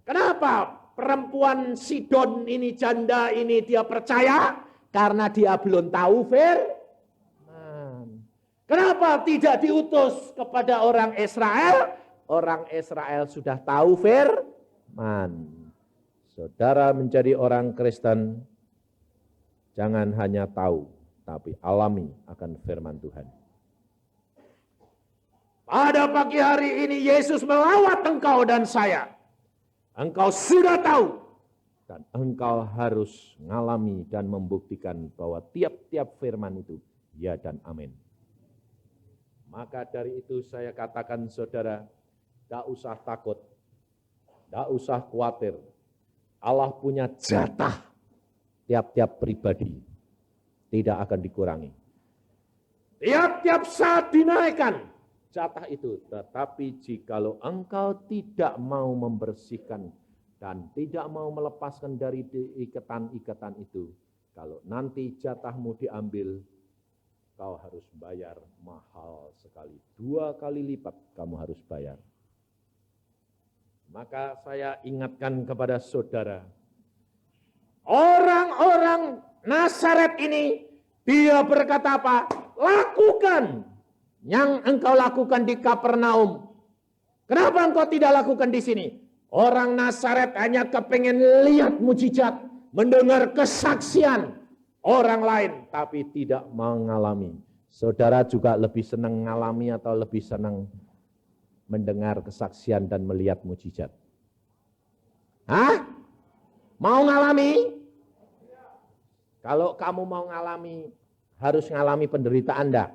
kenapa perempuan Sidon ini, janda ini dia percaya? Karena dia belum tahu firman. Kenapa tidak diutus kepada orang Israel? Orang Israel sudah tahu firman. Saudara menjadi orang Kristen, jangan hanya tahu, tapi alami akan firman Tuhan. Pada pagi hari ini Yesus melawat engkau dan saya. Engkau sudah tahu. Dan engkau harus mengalami dan membuktikan bahwa tiap-tiap firman itu ya dan amin. Maka dari itu saya katakan saudara, tidak usah takut, tidak usah khawatir. Allah punya jatah tiap-tiap pribadi, tidak akan dikurangi. Tiap-tiap saat dinaikkan jatah itu, tetapi jikalau engkau tidak mau membersihkan dan tidak mau melepaskan dari ikatan-ikatan itu, kalau nanti jatahmu diambil, kau harus bayar mahal sekali. 2 kali lipat kamu harus bayar. Maka saya ingatkan kepada saudara, orang-orang Nazaret ini, dia berkata apa? Lakukan yang engkau lakukan di Kapernaum. Kenapa engkau tidak lakukan di sini? Orang Nazaret hanya kepengen lihat mujizat, mendengar kesaksian orang lain, tapi tidak mengalami. Saudara juga lebih senang mengalami atau lebih senang mendengar kesaksian dan melihat mujizat? Hah? Mau ngalami? Kalau kamu mau ngalami, harus ngalami penderitaan enggak?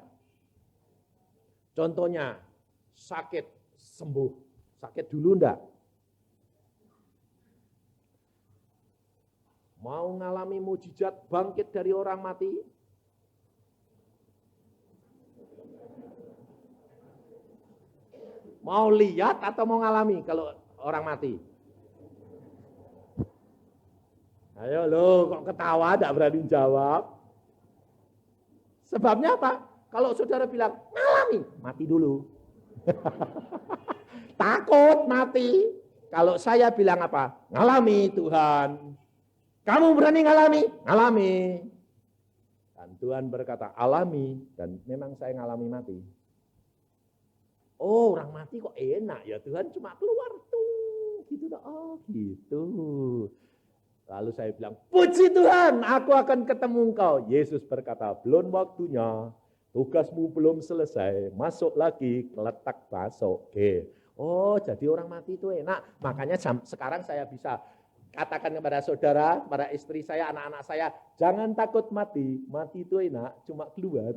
Contohnya, sakit sembuh, Sakit dulu enggak? Mau ngalami mujizat bangkit dari orang mati? Mau lihat atau mau ngalami kalau orang mati? Ayo lo, kok ketawa enggak berani jawab? Sebabnya apa? Kalau saudara bilang, ngalami, mati dulu. Takut mati. Kalau saya bilang apa? Ngalami Tuhan. Kamu berani ngalami? Ngalami. Dan Tuhan berkata, alami. Dan memang saya ngalami mati. Oh, orang mati kok enak ya, Tuhan cuma keluar tuh. Gitu. Oh gitu. Lalu saya bilang, puji Tuhan, aku akan ketemu engkau. Yesus berkata, belum waktunya, tugasmu belum selesai, masuk lagi, letak masuk. Oke. Oh, jadi orang mati itu enak. Makanya sekarang saya bisa katakan kepada saudara, pada istri saya, anak-anak saya, jangan takut mati. Mati itu enak, cuma keluar.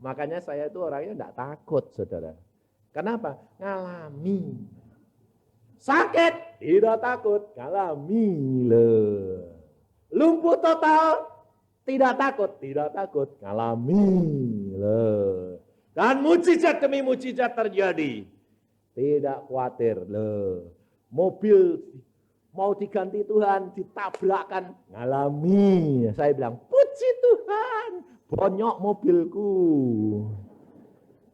Makanya saya itu orangnya enggak takut, saudara. Kenapa? Ngalami. Sakit, tidak takut, ngalami loh. Lumpuh total, tidak takut, ngalami loh. Dan mujizat demi mujizat terjadi. Tidak khawatir loh. Mobil mau diganti Tuhan, ditabrakkan, ngalami. Saya bilang, puji Tuhan, bonyok mobilku.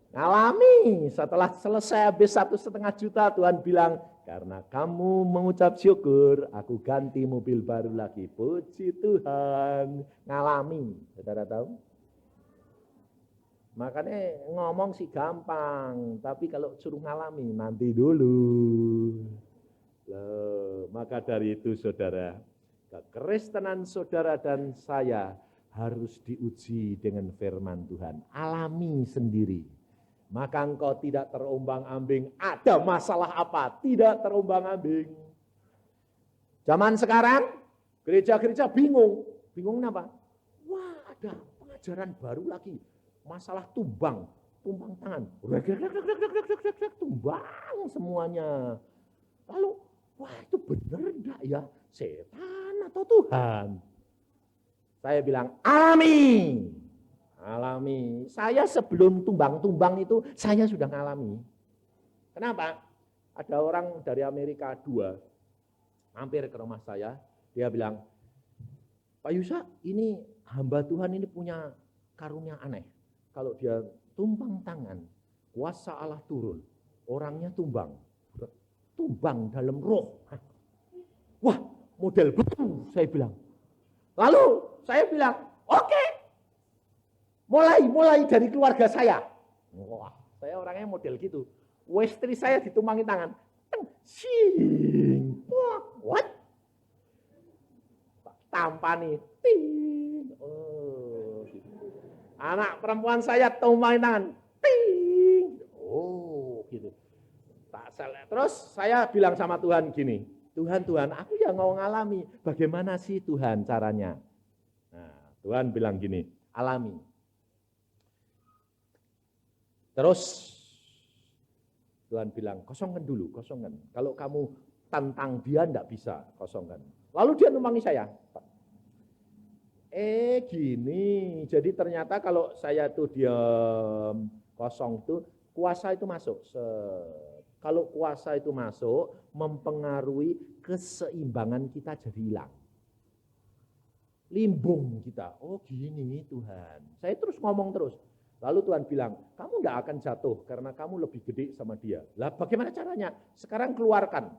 Ngalami, setelah selesai habis 1,5 juta, Tuhan bilang, karena kamu mengucap syukur, aku ganti mobil baru lagi. Puji Tuhan. Ngalami. Saudara tahu? Makanya ngomong sih gampang. Tapi kalau suruh ngalami, nanti dulu. Loh, maka dari itu saudara, kekristenan saudara dan saya harus diuji dengan firman Tuhan. Alami sendiri. Maka engkau tidak terombang-ambing. Ada masalah apa? Tidak terombang-ambing. Zaman sekarang, gereja-gereja bingung. Bingung kenapa? Wah, ada pengajaran baru lagi. Masalah tumbang tangan. Tumbang semuanya. Lalu, wah itu benar enggak ya? Setan atau Tuhan? Saya bilang, alami. Alami. Saya sebelum tumbang itu, saya sudah ngalami. Kenapa? Ada orang dari Amerika 2, mampir ke rumah saya. Dia bilang, Pak Yusa, ini hamba Tuhan ini punya karunia aneh. Kalau dia tumbang tangan, kuasa Allah turun. Orangnya tumbang. Tumbang dalam roh. Wah, model betul, saya bilang. Lalu saya bilang, oke. Mulai dari keluarga saya. Wah, saya orangnya model gitu. Istri saya ditumpangi tangan. What? Tampani. Oh, gitu. Anak perempuan saya tumpangi tangan. Oh, gitu. Terus saya bilang sama Tuhan gini, Tuhan, aku yang mau ngalami. Bagaimana sih Tuhan caranya? Nah, Tuhan bilang gini, alami. Terus Tuhan bilang, kosongkan dulu. Kalau kamu tantang dia, enggak bisa, kosongkan. Lalu dia numpangi saya. Gini, jadi ternyata kalau saya itu diam, kosong itu, kuasa itu masuk. Kalau kuasa itu masuk, mempengaruhi keseimbangan kita jadi hilang. Limbung kita, oh gini Tuhan. Saya terus ngomong terus. Lalu Tuhan bilang, kamu enggak akan jatuh karena kamu lebih gede sama dia. Lah bagaimana caranya? Sekarang keluarkan.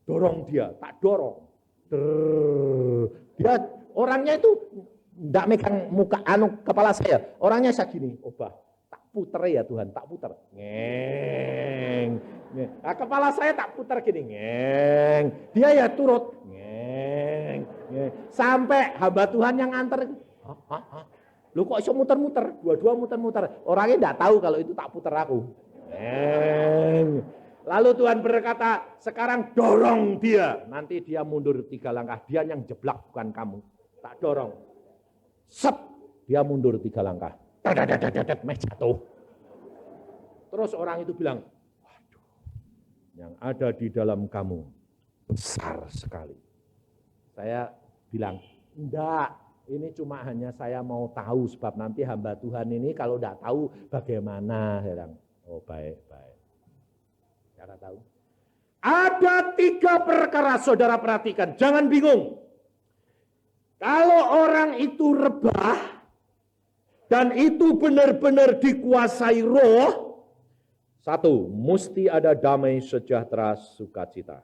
Dorong dia, tak dorong. Dia orangnya itu enggak megang muka kepala saya. Orangnya saya gini, obah. Tak puter ya Tuhan, tak puter. Ngeng. Nah, kepala saya tak puter gini, ngeng. Dia ya turut. Ngeng. Sampai hamba Tuhan yang antar. Lu kok iso muter-muter, dua-dua muter-muter. Orangnya enggak tahu kalau itu tak puter aku. Lalu Tuhan berkata, sekarang dorong dia. Nanti dia mundur 3 langkah. Dia yang jeblak, bukan kamu. Tak dorong. Sep, dia mundur 3 langkah. Jatuh. Terus orang itu bilang, waduh, yang ada di dalam kamu besar sekali. Saya bilang, enggak, ini cuma hanya saya mau tahu, sebab nanti hamba Tuhan ini kalau enggak tahu bagaimana. Saya bilang, oh baik. Cara tahu. Ada 3 perkara, saudara perhatikan, jangan bingung. Kalau orang itu rebah, dan itu benar-benar dikuasai roh, 1, mesti ada damai, sejahtera, sukacita.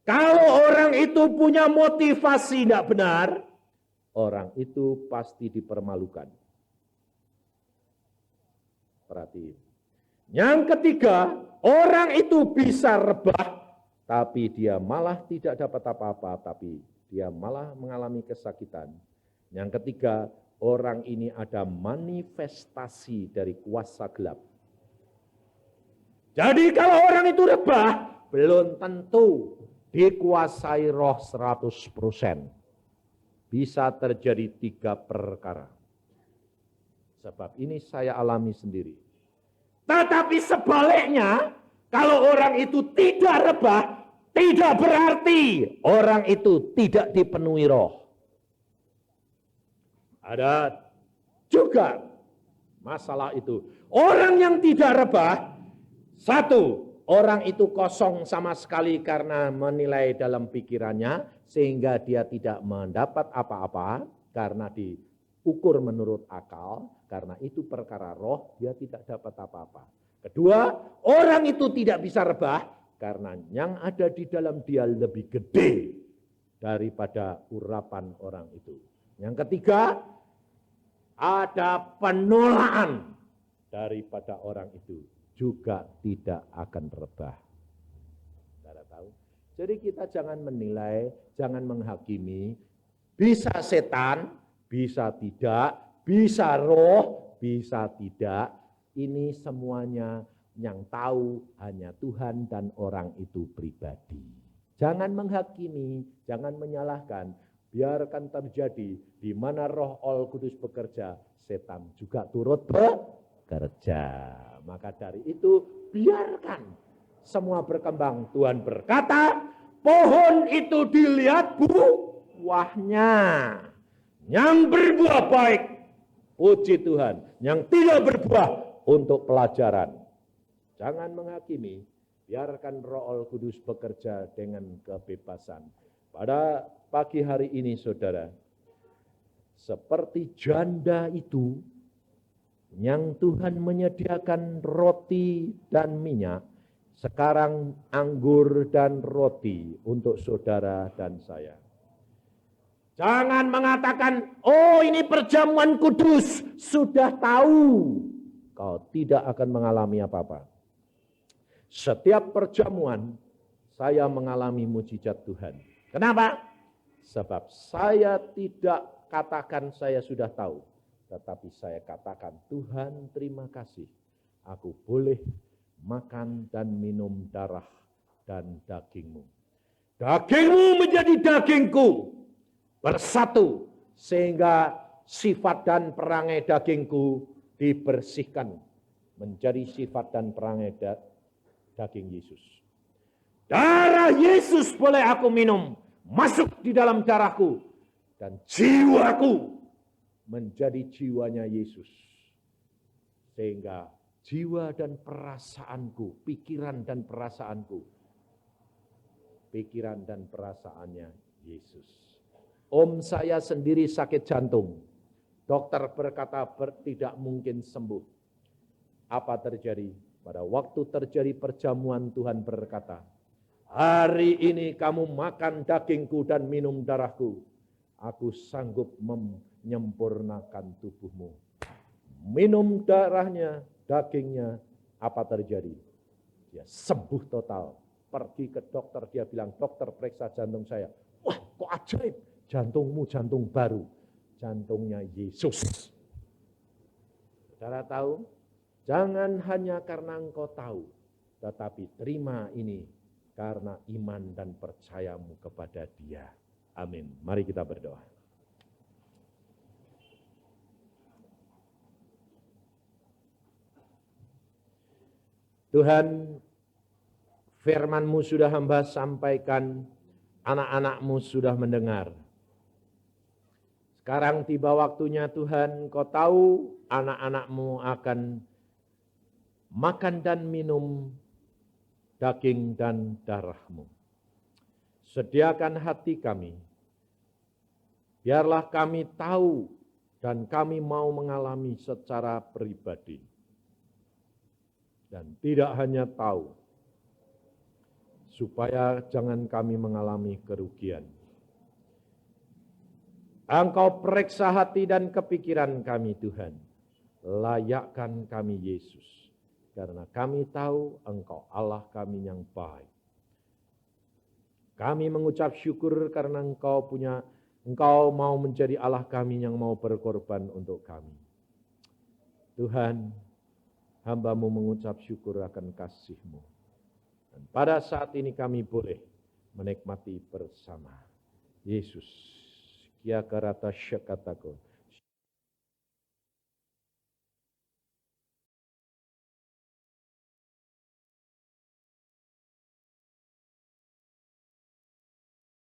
Kalau orang itu punya motivasi tidak benar, orang itu pasti dipermalukan. Perhatiin. Yang ketiga, orang itu bisa rebah, tapi dia malah tidak dapat apa-apa, tapi dia malah mengalami kesakitan. Yang ketiga, orang ini ada manifestasi dari kuasa gelap. Jadi kalau orang itu rebah, belum tentu dikuasai roh 100%. Bisa terjadi 3 perkara. Sebab ini saya alami sendiri. Tetapi sebaliknya, kalau orang itu tidak rebah, tidak berarti orang itu tidak dipenuhi roh. Ada juga masalah itu. Orang yang tidak rebah, 1, orang itu kosong sama sekali karena menilai dalam pikirannya, sehingga dia tidak mendapat apa-apa karena diukur menurut akal. Karena itu perkara roh, dia tidak dapat apa-apa. Kedua, orang itu tidak bisa rebah karena yang ada di dalam dia lebih gede daripada urapan orang itu. Yang ketiga, ada penolakan daripada orang itu, juga tidak akan rebah. Saudara tahu? Jadi kita jangan menilai, jangan menghakimi. Bisa setan, bisa tidak. Bisa roh, bisa tidak. Ini semuanya yang tahu hanya Tuhan dan orang itu pribadi. Jangan menghakimi, jangan menyalahkan. Biarkan terjadi di mana roh Al Kudus bekerja, setan juga turut bekerja. Maka dari itu biarkan semua berkembang. Tuhan berkata, pohon itu dilihat buahnya. Yang berbuah baik, puji Tuhan. Yang tidak berbuah, untuk pelajaran. Jangan menghakimi, biarkan Roh Al Kudus bekerja dengan kebebasan. Pada pagi hari ini saudara, seperti janda itu, yang Tuhan menyediakan roti dan minyak, sekarang anggur dan roti untuk saudara dan saya. Jangan mengatakan, oh ini perjamuan kudus, sudah tahu. Kau tidak akan mengalami apa-apa. Setiap perjamuan, saya mengalami mujizat Tuhan. Kenapa? Sebab saya tidak katakan saya sudah tahu. Tetapi saya katakan, Tuhan terima kasih. Aku boleh makan dan minum darah dan dagingmu. Dagingmu menjadi dagingku. Bersatu sehingga sifat dan perangai dagingku dibersihkan menjadi sifat dan perangai daging Yesus. Darah Yesus boleh aku minum, masuk di dalam darahku, dan jiwaku menjadi jiwanya Yesus. Sehingga jiwa dan perasaanku, pikiran dan perasaannya Yesus. Om saya sendiri sakit jantung. Dokter berkata tidak mungkin sembuh. Apa terjadi? Pada waktu terjadi perjamuan Tuhan berkata, hari ini kamu makan dagingku dan minum darahku. Aku sanggup menyempurnakan tubuhmu. Minum darahnya, dagingnya, apa terjadi? Dia sembuh total. Pergi ke dokter, dia bilang, dokter periksa jantung saya. Wah, kok ajaib. Jantungmu jantung baru, jantungnya Yesus. Saudara tahu, jangan hanya karena engkau tahu, tetapi terima ini karena iman dan percayamu kepada Dia. Amin. Mari kita berdoa. Tuhan, firman-Mu sudah hamba sampaikan, anak-anak-Mu sudah mendengar. Sekarang tiba waktunya Tuhan, Kau tahu anak-anak-Mu akan makan dan minum daging dan darah-Mu. Sediakan hati kami, biarlah kami tahu dan kami mau mengalami secara pribadi. Dan tidak hanya tahu, supaya jangan kami mengalami kerugian. Engkau periksa hati dan kepikiran kami Tuhan. Layakkan kami Yesus. Karena kami tahu Engkau Allah kami yang baik. Kami mengucap syukur karena Engkau mau menjadi Allah kami yang mau berkorban untuk kami. Tuhan, hamba-Mu mengucap syukur akan kasih-Mu. Dan pada saat ini kami boleh menikmati bersama Yesus. Kia karata syakataku.